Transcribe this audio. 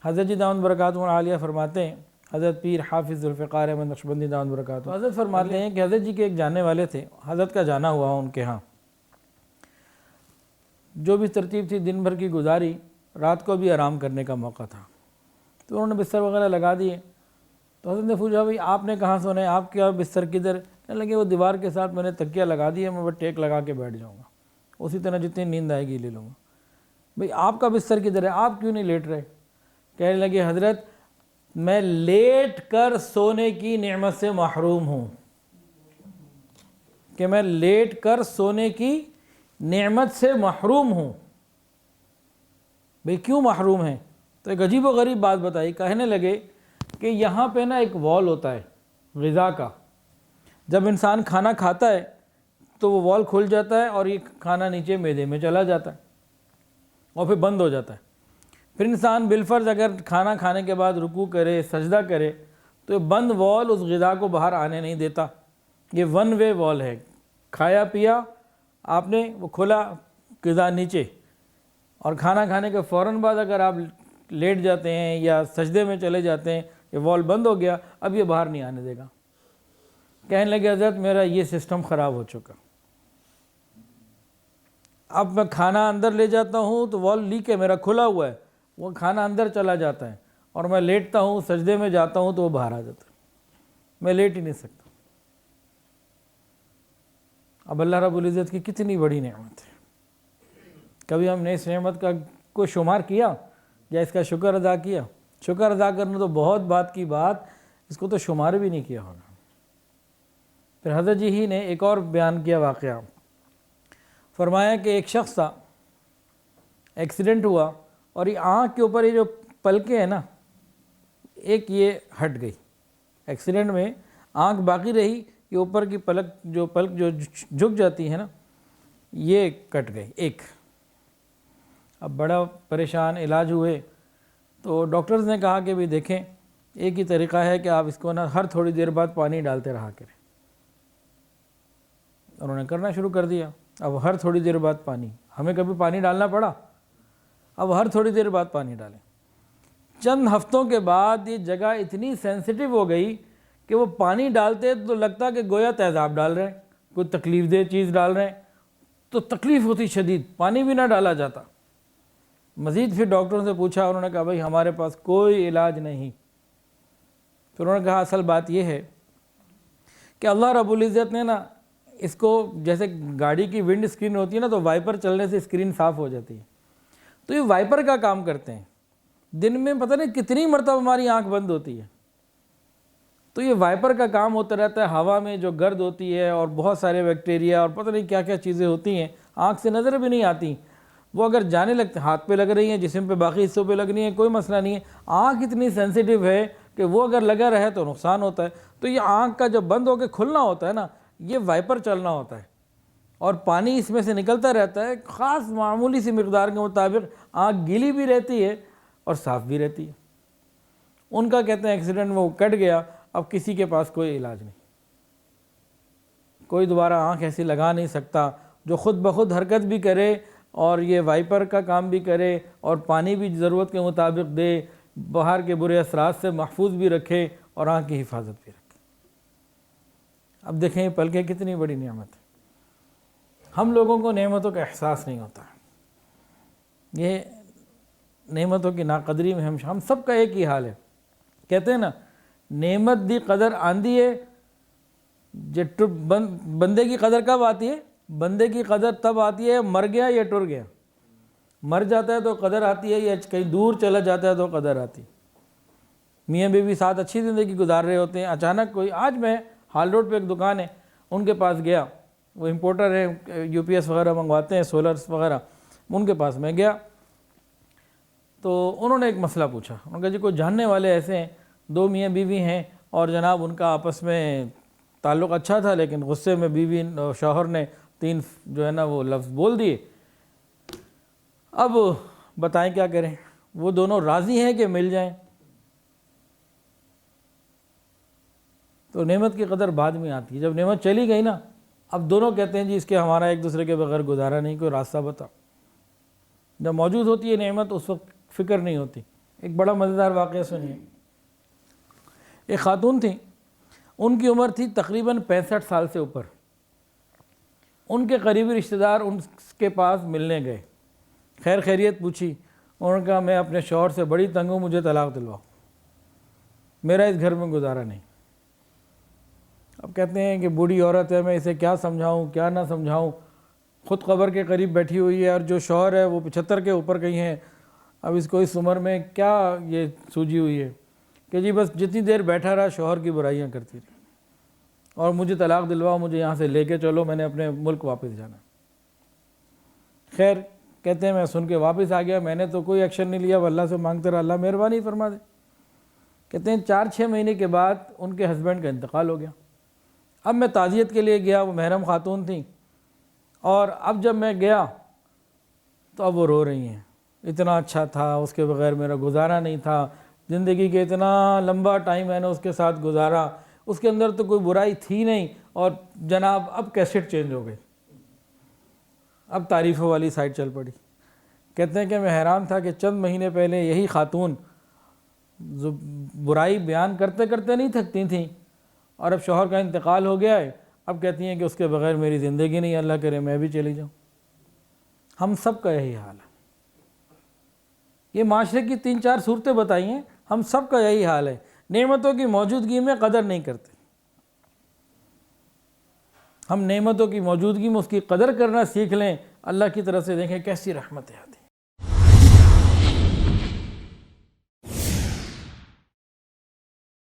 حضرت جی دامت برکاتہ عالیہ فرماتے ہیں، حضرت پیر حافظ ذوالفقار احمد نقشبندی دامت برکاتہ، حضرت فرماتے ہیں کہ حضرت جی کے ایک جاننے والے تھے، حضرت کا جانا ہوا ان کے ہاں، جو بھی ترتیب تھی دن بھر کی گزاری، رات کو بھی آرام کرنے کا موقع تھا، تو انہوں نے بستر وغیرہ لگا دیے۔ تو حضرت نے پوچھا بھائی آپ نے کہاں سونا ہے، آپ کیا بستر کدھر؟ کہنے لگے وہ دیوار کے ساتھ میں نے تکیہ لگا دیا، میں وہ ٹیک لگا کے بیٹھ جاؤں گا، اسی طرح جتنی نیند آئے گی لے لوں گا۔ بھئی آپ کا بستر کدھر ہے، آپ کیوں نہیں لیٹ رہے؟ کہنے لگے حضرت میں لیٹ کر سونے کی نعمت سے محروم ہوں، کہ میں لیٹ کر سونے کی نعمت سے محروم ہوں۔ بھئی کیوں محروم ہیں؟ تو ایک عجیب و غریب بات بتائی، کہنے لگے کہ یہاں پہ نا ایک وال ہوتا ہے غذا کا، جب انسان کھانا کھاتا ہے تو وہ وال کھل جاتا ہے اور یہ کھانا نیچے معدے میں چلا جاتا ہے اور پھر بند ہو جاتا ہے۔ پھر انسان بالفرض اگر کھانا کھانے کے بعد رکوع کرے، سجدہ کرے، تو یہ بند وال اس غذا کو باہر آنے نہیں دیتا، یہ ون وے وال ہے، کھایا پیا آپ نے، وہ کھلا غذا نیچے، اور کھانا کھانے کے فوراً بعد اگر آپ لیٹ جاتے ہیں یا سجدے میں چلے جاتے ہیں، یہ وال بند ہو گیا، اب یہ باہر نہیں آنے دے گا۔ کہنے لگے حضرت میرا یہ سسٹم خراب ہو چکا، اب میں کھانا اندر لے جاتا ہوں تو وال لیک ہے، میرا کھلا ہوا ہے، وہ کھانا اندر چلا جاتا ہے، اور میں لیٹتا ہوں سجدے میں جاتا ہوں تو وہ باہر آ جاتا ہے، میں لیٹ ہی نہیں سکتا۔ اب اللہ رب العزت کی کتنی بڑی نعمت ہے، کبھی ہم نے اس نعمت کا کوئی شمار کیا یا اس کا شکر ادا کیا؟ شکر ادا کرنا تو بہت بات کی بات، اس کو تو شمار بھی نہیں کیا ہوگا۔ پھر حضرت جی ہی نے ایک اور بیان کیا واقعہ، فرمایا کہ ایک شخص تھا، ایکسیڈنٹ ہوا، اور یہ آنکھ کے اوپر یہ جو پلکیں ہیں نا، ایک یہ ہٹ گئی، ایکسیڈنٹ میں آنکھ باقی رہی، یہ اوپر کی پلک جو جھک جاتی ہے نا، یہ کٹ گئی ایک۔ اب بڑا پریشان، علاج ہوئے تو ڈاکٹرز نے کہا کہ بھی دیکھیں ایک ہی طریقہ ہے کہ آپ اس کو نا ہر تھوڑی دیر بعد پانی ڈالتے رہا کریں۔ انہوں نے کرنا شروع کر دیا، اب ہر تھوڑی دیر بعد پانی، ہمیں کبھی پانی ڈالنا پڑا، اب ہر تھوڑی دیر بعد پانی ڈالیں۔ چند ہفتوں کے بعد یہ جگہ اتنی سینسیٹیو ہو گئی کہ وہ پانی ڈالتے تو لگتا کہ گویا تیزاب ڈال رہے ہیں، کوئی تکلیف دہ چیز ڈال رہے ہیں، تو تکلیف ہوتی شدید، پانی بھی نہ ڈالا جاتا۔ مزید پھر ڈاکٹروں سے پوچھا، انہوں نے کہا بھائی ہمارے پاس کوئی علاج نہیں۔ پھر انہوں نے کہا اصل بات یہ ہے کہ اللہ رب العزت نے نا اس کو، جیسے گاڑی کی ونڈ اسکرین ہوتی ہے نا، تو وائپر چلنے سے اسکرین صاف ہو جاتی ہے، تو یہ وائپر کا کام کرتے ہیں، دن میں پتہ نہیں کتنی مرتبہ ہماری آنکھ بند ہوتی ہے، تو یہ وائپر کا کام ہوتا رہتا ہے، ہوا میں جو گرد ہوتی ہے اور بہت سارے بیکٹیریا اور پتہ نہیں کیا کیا چیزیں ہوتی ہیں، آنکھ سے نظر بھی نہیں آتی، وہ اگر جانے لگتے، ہاتھ پہ لگ رہی ہیں، جسم پہ باقی حصوں پہ لگ رہی ہیں، کوئی مسئلہ نہیں ہے، آنکھ اتنی سینسیٹیو ہے کہ وہ اگر لگا رہے تو نقصان ہوتا ہے۔ تو یہ آنکھ کا جب بند ہو کے کھلنا ہوتا ہے نا، یہ وائپر چلنا ہوتا ہے، اور پانی اس میں سے نکلتا رہتا ہے، خاص معمولی سی مقدار کے مطابق آنکھ گیلی بھی رہتی ہے اور صاف بھی رہتی ہے۔ ان کا کہتے ہیں ایکسیڈنٹ وہ کٹ گیا، اب کسی کے پاس کوئی علاج نہیں، کوئی دوبارہ آنکھ ایسی لگا نہیں سکتا جو خود بخود حرکت بھی کرے اور یہ وائپر کا کام بھی کرے اور پانی بھی ضرورت کے مطابق دے، باہر کے برے اثرات سے محفوظ بھی رکھے اور آنکھ کی حفاظت بھی رکھے۔ اب دیکھیں یہ پلکیں کتنی بڑی نعمت ہے، ہم لوگوں کو نعمتوں کا احساس نہیں ہوتا، یہ نعمتوں کی ناقدری میں ہم سب کا ایک ہی حال ہے۔ کہتے ہیں نا نعمت دی قدر آندھی ہے، بندے کی قدر کب آتی ہے؟ بندے کی قدر تب آتی ہے مر گیا یا ٹر گیا، مر جاتا ہے تو قدر آتی ہے، یا کہیں دور چلا جاتا ہے تو قدر آتی۔ میاں بیوی ساتھ اچھی زندگی گزار رہے ہوتے ہیں، اچانک کوئی، آج میں ہال روڈ پہ ایک دکان ہے ان کے پاس گیا، وہ امپورٹر ہے، یو پی ایس وغیرہ منگواتے ہیں، سولرز وغیرہ، ان کے پاس میں گیا تو انہوں نے ایک مسئلہ پوچھا، انہوں نے کہا جی کوئی جاننے والے ایسے ہیں، دو میاں بیوی ہیں اور جناب ان کا آپس میں تعلق اچھا تھا، لیکن غصے میں بیوی شوہر نے 3 جو ہے نا وہ لفظ بول دیے، اب بتائیں کیا کریں، وہ دونوں راضی ہیں کہ مل جائیں؟ تو نعمت کی قدر بعد میں آتی ہے، جب نعمت چلی گئی نا، اب دونوں کہتے ہیں جی اس کے ہمارا ایک دوسرے کے بغیر گزارا نہیں، کوئی راستہ بتا۔ جب موجود ہوتی ہے نعمت اس وقت فکر نہیں ہوتی، ایک بڑا مزیدار واقعہ سنیے. ایک خاتون تھیں، ان کی عمر تھی تقریباً 65 سال سے اوپر. ان کے قریبی رشتہ دار ان کے پاس ملنے گئے، خیر خیریت پوچھی. انہوں نے کہا میں اپنے شوہر سے بڑی تنگ ہوں، مجھے طلاق دلواؤ، میرا اس گھر میں گزارا نہیں. اب کہتے ہیں کہ بوڑھی عورت ہے، میں اسے کیا سمجھاؤں کیا نہ سمجھاؤں، خود قبر کے قریب بیٹھی ہوئی ہے اور جو شوہر ہے وہ 75 کے اوپر کہیں ہیں. اب اس کو اس عمر میں کیا یہ سوجی ہوئی ہے کہ جی بس جتنی دیر بیٹھا رہا شوہر کی برائیاں کرتی رہی اور مجھے طلاق دلواؤ، مجھے یہاں سے لے کے چلو، میں نے اپنے ملک واپس جانا. خیر کہتے ہیں میں سن کے واپس آ گیا، میں نے تو کوئی ایکشن نہیں لیا، وہ اللہ سے مانگتے رہا اللہ مہربانی فرما دے. کہتے ہیں 4-6 مہینے کے بعد ان کے ہسبینڈ کا انتقال ہو گیا. اب میں تعزیت کے لیے گیا، وہ محرم خاتون تھیں، اور اب جب میں گیا تو اب وہ رو رہی ہیں. اتنا اچھا تھا، اس کے بغیر میرا گزارا نہیں تھا، زندگی کے اتنا لمبا ٹائم میں نے اس کے ساتھ گزارا، اس کے اندر تو کوئی برائی تھی نہیں، اور جناب اب کیسٹ چینج ہو گئی، اب تعریفوں والی سائڈ چل پڑی. کہتے ہیں کہ میں حیران تھا کہ چند مہینے پہلے یہی خاتون برائی بیان کرتے کرتے نہیں تھکتی تھیں، اور اب شوہر کا انتقال ہو گیا ہے، اب کہتی ہیں کہ اس کے بغیر میری زندگی نہیں، اللہ کرے میں بھی چلی جاؤں. ہم سب کا یہی حال ہے. یہ معاشرے کی 3-4 صورتیں بتائی ہیں، ہم سب کا یہی حال ہے. نعمتوں کی موجودگی میں قدر نہیں کرتے. ہم نعمتوں کی موجودگی میں اس کی قدر کرنا سیکھ لیں، اللہ کی طرف سے دیکھیں کیسی رحمتیں آتی ہیں.